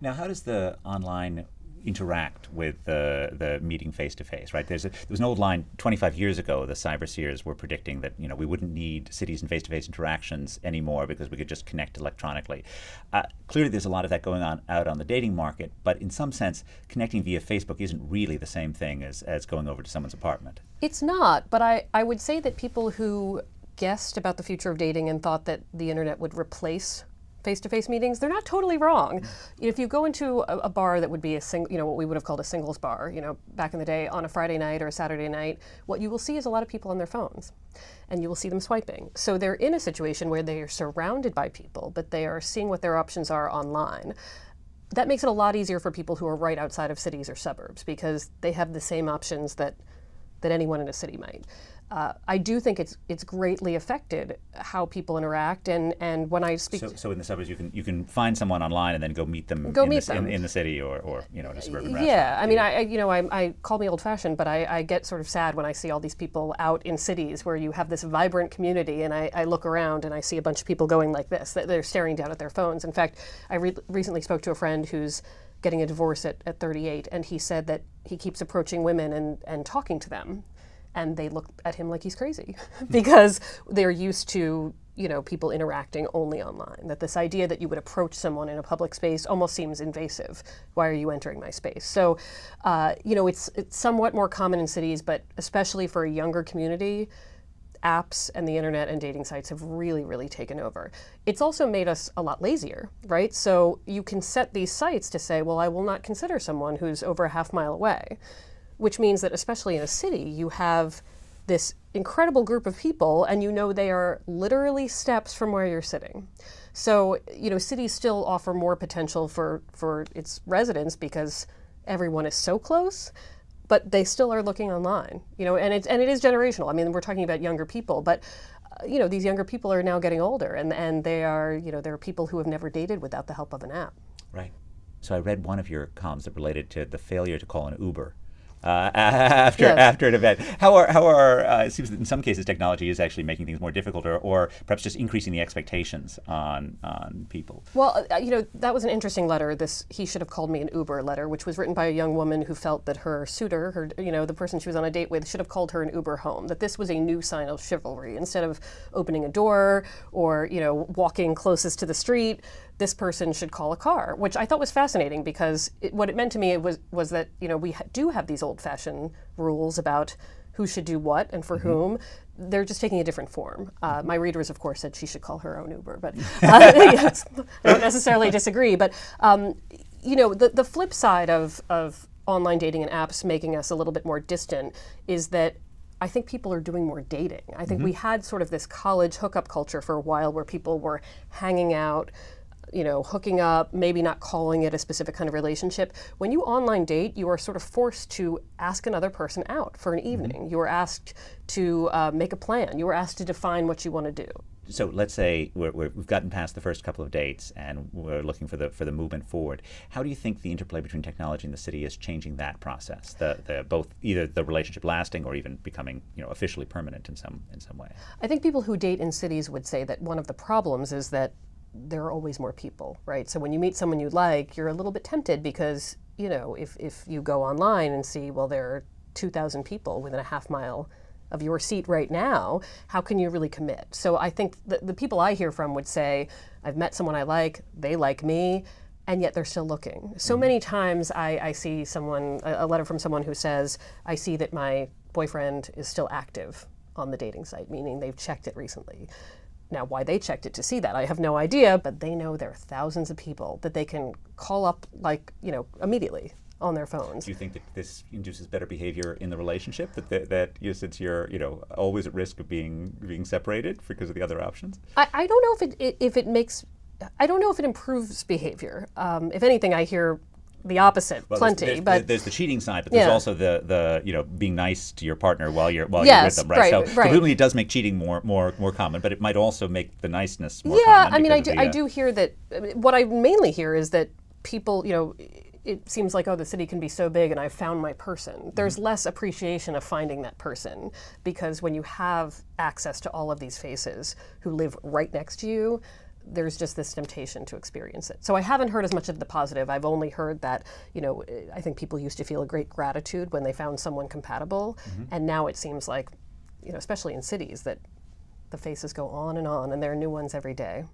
Now, how does the online interact with the meeting face-to-face, right? There was an old line 25 years ago. The cyberseers were predicting that we wouldn't need cities and face-to-face interactions anymore because we could just connect electronically. Clearly, there's a lot of that going on out on the dating market, but in some sense, connecting via Facebook isn't really the same thing as going over to someone's apartment. It's not, but I would say that people who guessed about the future of dating and thought that the internet would replace face-to-face meetings, they're not totally wrong. If you go into a bar that would be what we would have called a singles bar, back in the day on a Friday night or a Saturday night, what you will see is a lot of people on their phones, and you will see them swiping. So they're in a situation where they are surrounded by people, but they are seeing what their options are online. That makes it a lot easier for people who are right outside of cities or suburbs because they have the same options that anyone in a city might. I do think it's greatly affected how people interact, and when I speak. So in the suburbs, you can find someone online and then go meet them. In the city or in a suburban restaurant. Yeah, I mean, I call me old-fashioned, but I get sort of sad when I see all these people out in cities where you have this vibrant community, and I look around and I see a bunch of people going like this. They're staring down at their phones. In fact, I recently spoke to a friend who's getting a divorce at 38, and he said that he keeps approaching women and talking to them. And they look at him like he's crazy because they're used to, people interacting only online. That this idea that you would approach someone in a public space almost seems invasive. Why are you entering my space? So, it's somewhat more common in cities, but especially for a younger community, apps and the internet and dating sites have really, really taken over. It's also made us a lot lazier, right? So you can set these sites to say, well, I will not consider someone who's over a half mile away. Which means that especially in a city, you have this incredible group of people and they are literally steps from where you're sitting. So, cities still offer more potential for its residents because everyone is so close, but they still are looking online, and it is generational. I mean, we're talking about younger people, but these younger people are now getting older and they are, there are people who have never dated without the help of an app. Right. So I read one of your columns that related to the failure to call an Uber. After an event. How are it seems that in some cases technology is actually making things more difficult or perhaps just increasing the expectations on people? Well, that was an interesting letter, this "he should have called me an Uber" letter, which was written by a young woman who felt that her suitor, the person she was on a date with, should have called her an Uber home, that this was a new sign of chivalry. Instead of opening a door or, walking closest to the street, this person should call a car, which I thought was fascinating because what it meant to me was that, we do have these old-fashioned rules about who should do what and for whom. They're just taking a different form. My readers, of course, said she should call her own Uber, but yes, I don't necessarily disagree. But, the flip side of online dating and apps making us a little bit more distant is that I think people are doing more dating. I think we had sort of this college hookup culture for a while where people were hanging out, hooking up, maybe not calling it a specific kind of relationship. When you online date, you are sort of forced to ask another person out for an evening. You are asked to make a plan. You are asked to define what you want to do. So let's say we've gotten past the first couple of dates and we're looking for the movement forward. How do you think the interplay between technology and the city is changing that process? Both either the relationship lasting or even becoming officially permanent in some way. I think people who date in cities would say that one of the problems is that there are always more people, right? So when you meet someone you like, you're a little bit tempted because, if you go online and see, well, there are 2,000 people within a half mile of your seat right now, how can you really commit? So I think the people I hear from would say, I've met someone I like, they like me, and yet they're still looking. So many times I see a letter from someone who says, I see that my boyfriend is still active on the dating site, meaning they've checked it recently. Now, why they checked it to see that, I have no idea, but they know there are thousands of people that they can call up, immediately on their phones. Do you think that this induces better behavior in the relationship? That since you're always at risk of being separated because of the other options? I don't know I don't know if it improves behavior. If anything, I hear the opposite, plenty. There's the cheating side, but there's also the being nice to your partner while you're with them, right? So presumably it does make cheating more common, but it might also make the niceness more common. Yeah, I mean, I do hear that. What I mainly hear is that people, it seems like, the city can be so big and I've found my person. There's less appreciation of finding that person because when you have access to all of these faces who live right next to you, there's just this temptation to experience it. So I haven't heard as much of the positive. I've only heard that, I think people used to feel a great gratitude when they found someone compatible, and now it seems like, especially in cities, that the faces go on and there are new ones every day.